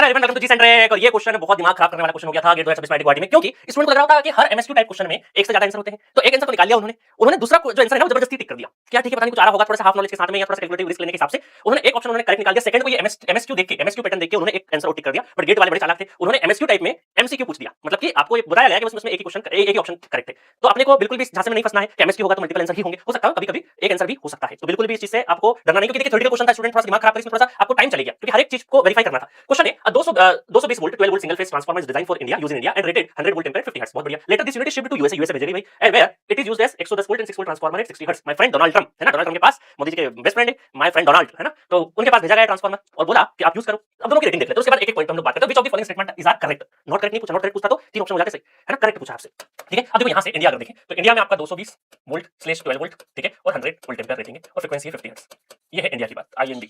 Hello everyone, welcome to G centric. और ये question बहुत दिमाग खराब करने वाला क्वेश्चन हो गया था गेट 2026 गुवाहाटी में, क्योंकि स्टूडेंट को लग रहा था कि हर एमएसक्यू टाइप क्वेश्चन में एक से ज्यादा आंसर होते हैं। तो एक आंसर तो निकाल लिया उन्होंने दूसरा जो आंसर है ना वो जबरदस्ती टिक कर दिया। क्या ठीक है, पता नहीं कुछ आ रहा होगा थोड़ा सा हाफ नॉलेज के साथ में या थोड़ा सा कैलकुलेटिव रिस्क लेने के हिसाब से उन्होंने एक ऑप्शन उन्होंने करेक्ट निकाल दिया। सेकंड को ये एमएसक्यू देख के एमएसक्यू पैटर्न देख के उन्होंने एक आंसर और टिक कर दिया। बट गेट वाले बड़े चालाक थे, उन्होंने एमएसक्यू टाइप में एमसीक्यू पूछ दिया। मतलब कि आपको ये बताया गया कि उसमें एक ही क्वेश्चन एक ही ऑप्शन करेक्ट है। तो अपने को बिल्कुल भी झांसे में नहीं फंसना है कि एमएसक्यू होगा तो मल्टीपल आंसर ही होंगे, हो सकता है कभी-कभी एक आंसर भी हो सकता है। तो बिल्कुल भी इस चीज से आपको डरना नहीं, क्योंकि देखिए थ्योरेटिकल क्वेश्चन था, स्टूडेंट थोड़ा सा दिमाग खराब करे, इसमें थोड़ा सा आपको टाइम चलेगा क्योंकि हर एक चीज को वेरीफाई करना था। क्वेश्चन है 220 volt 12 volt single phase transformer is design for India used in India and rated 100 volt ampere 50 hertz. बहुत बढ़िया। Later this unit is shift to USA भेजेगी भाई, and where it is used as 110 volt and 6 volt transformer at 60 hertz. My friend Donald Trump है ना, Donald Trump के पास, मोदी जी के best friend है माय फ्रेंड डोनाल्ड, है ना, तो उनके पास भेजा गया ट्रांसफार्मर और बोला कि आप यूज करो। अब दोनों की रेटिंग देख लेते हैं, उसके बाद एक एक पॉइंट हम लोग बात करते हैं। Which of the following statement is are correct. Not correct नहीं पूछा, नॉट करेक्ट पूछता तो तीन ऑप्शन हो जाते सही, है ना। करेक्ट पूछा आपसे, ठीक है। अब देखो यहां से इंडिया अगर देखें तो इंडिया में आपका 220 वोल्ट स्लेश 12 वोल्ट, ठीक है, और 100 वोल्ट एम्पीयर रेटिंग है और फ्रीक्वेंसी है 50 हर्ट्ज। ये है इंडिया की बात, आईएनडी,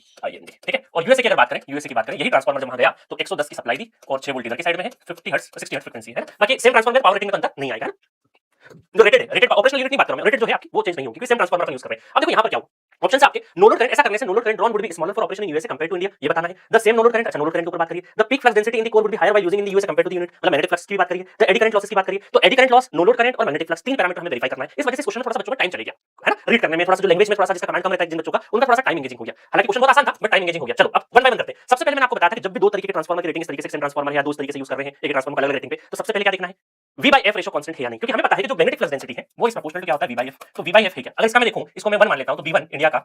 ठीक है। और यूएसए की अगर बात करें, यूएसए की बात करें, यही ट्रांसफार्मर जब वहां गया तो 110 की सप्लाई दी और 6 वोल्ट इधर की साइड में है, 50 हर्ट्ज 60 हर्ट्ज फ्रीक्वेंसी है ना। बाकी सेम ट्रांसफार्मर पावर रेटिंग में अंतर नहीं आएगा ना। जो रेटेड है, रेटेड ऑपरेशनल यूनिट नहीं बात कर रहा मैं, रेटेड जो है आपकी वो चेंज नहीं होगी क्योंकि सेम ट्रांसफार्मर यूज कर रहे हैं। अब देखो यहां पर क्या हुआ, ऑप्शन से आपके नो लोड करंट ऐसा करने से no load current drawn would be smaller for operation in USA compared to India, ये बताना है। The same no load current, अच्छा नो लोड करंट के ऊपर बात करिए। The peak flux density in the core would be higher by using in the USA compared to the unit, मतलब magnetic flux की बात करिए। द एडी करंट लॉसेस की बात करिए, तो eddy current loss, no load current और magnetic flux तीन पैरामीटर हमें वेरीफाई करना है। इस वजह से क्वेश्चन में थोड़ा सा बच्चों का टाइम चलेगा, है ना, रीड करने में थोड़ा सा, जो लैंग्वेज में थोड़ा सा जिसका कमांड कम रहता है जिन बच्चों का, उनका थोड़ा सा टाइम एंगेजिंग हो गया। हालांकि क्वेश्चन बहुत आसान था बट टाइम एंगेजिंग हो गया। चलो अब वन बाय वन करते हैं। सबसे पहले मैंने आपको बताया था कि जब भी दो तरीके के ट्रांसफार्मर की रेटिंग इस तरीके से सेम ट्रांसफार्मर है या दो तरीके से यूज कर रहे हैं एक ट्रांसफार्मर अलग रेटिंग पे, तो सबसे पहले क्या देखना है, V by F ratio constant है या नहीं, क्योंकि हमें पता है कि जो मैग्नेटिक फ्लक्स डेंसिटी है वो इस प्रोपोर्शनल टू क्या होता है V by F। तो V by F है क्या, अगर इसका मैं देखूं, इसको मैं 1 मान लेता हूं तो V1 इंडिया का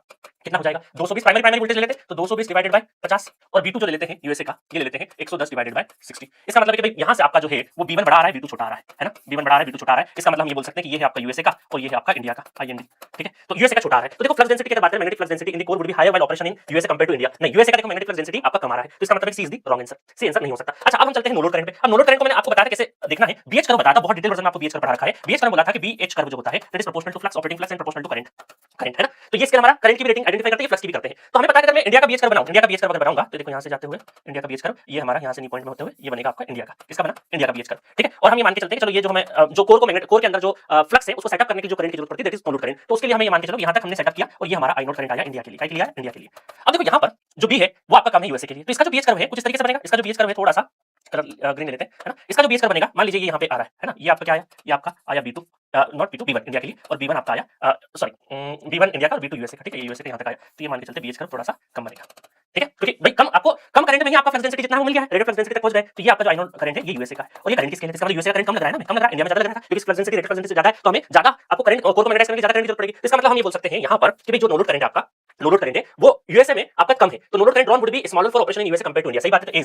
कितना हो जाएगा, 220 प्राइमरी वोल्टेज ले लेते हैं तो 220 डिवाइडेड बाय 50, और V2 जो ले लेते हैं यूएसए का, ये ले लेते हैं 110 डिवाइडेड बाय 60। इसका मतलब है कि भाई यहां से आपका जो है वो V1 बड़ा आ रहा है, V2 छोटा आ रहा है ना, V1 बड़ा आ रहा है, V2 छोटा आ रहा है। इसका मतलब हम ये बोल सकते हैं कि ये है आपका यूएसए का और ये है आपका इंडिया का आईएनडी, ठीक है। तो यूएसए का छोटा आ रहा है, तो देखो फ्लक्स डेंसिटी की बात करें, magnetic flux density in the core would be higher while operation in USA compared to India. नहीं, यूएसए का देखो मैग्नेटिक फ्लक्स डेंसिटी आपका कम आ रहा है, तो इसका मतलब है C is the wrong answer, C answer नहीं हो सकता। अच्छा अब हम चलते हैं नो लोड करंट पे। अब नो लोड करंट को मैंने आपको बताया कैसे देखना है, बीएच कर्व बताया था, बहुत डिटेल वर्जन में आपको बीएच कर्व पढ़ा रखा है। बीएच कर्व बोला था कि बीएच कर्व जो होता है that is proportional to flux, operating flux and proportional to current, current है ना। तो ये स्केल हमारा करंट की भी रेटिंग आइडेंटिफाई करते हैं, फ्लक्स की भी करते हैं। तो हमें पता है कि मैं इंडिया का बीएच कर्व बनाऊं, इंडिया का बीएच कर्व अगर बनाऊंगा तो देखो यहां से जाते हुए इंडिया का बीएच कर्व, ये हमारा यहां से नी पॉइंट में होते हुए ये बनेगा आपका इंडिया का, इसका बना इंडिया का बीएच कर्व, ठीक है। और हम ये मान के चलते हैं चलो ये जो हमें जो कोर को मैग्नेट कोर के अंदर जो फ्लक्स है उसको सेटअप करने की जो करंट की जरूरत पड़ती है that is no load current. तो उसके लिए हमें ये मान के चलो यहां तक हमने सेटअप किया और ये हमारा आई नोट करंट आया इंडिया के लिए, क्या लिया इंडिया के लिए। अब देखो यहां पर जो बी है वो आपका कम है यूएसए के लिए, तो इसका जो बीएच कर्व है कुछ इस तरीके से बनेगा। इसका जो बीएच कर्व है थोड़ा सा ग्रीन ले लेते हैं, है ना। इसका जो बीएच कर्व बनेगा, मान लीजिए ये यहाँ पे आ रहा है ना, ये आपका क्या आया, ये आपका आया B2 not B2 B1 India के लिए, और B1 आपका आया सॉरी B1 इंडिया का और B2 यूएसए का, ठीक है, ये यूएसए का यहाँ तक आया। तो ये मान के चलते बीएच कर्व थोड़ा सा कम बनेगा, ठीक है, क्योंकि भाई कम आपको कम करंट में ही आपका फ्लक्स डेंसिटी जितना मिल गया है, रेटेड फ्लक्स डेंसिटी तक पहुंच गए। तो ये आपका जो आई नोट करंट है ये यूएसए का है और ये करंट की स्केल है, इसका मतलब यूएसए का करंट कम लग रहा है ना, कम लग रहा है, इंडिया में ज्यादा लग रहा है क्योंकि flux density rated flux density ज्यादा है, तो हमें ज्यादा आपको करंट और कोर को मैग्नेटाइज करने की ज्यादा करंट की जरूरत पड़ेगी। इसका मतलब हम ये बोल सकते हैं यहाँ पर कि भाई जो नो लोड करंट है आपका, नो लोड करंट है वो यूएसए में आपका कम है, तो no load current drawn would be smaller for operation in USA compared to India. सही बात है। तो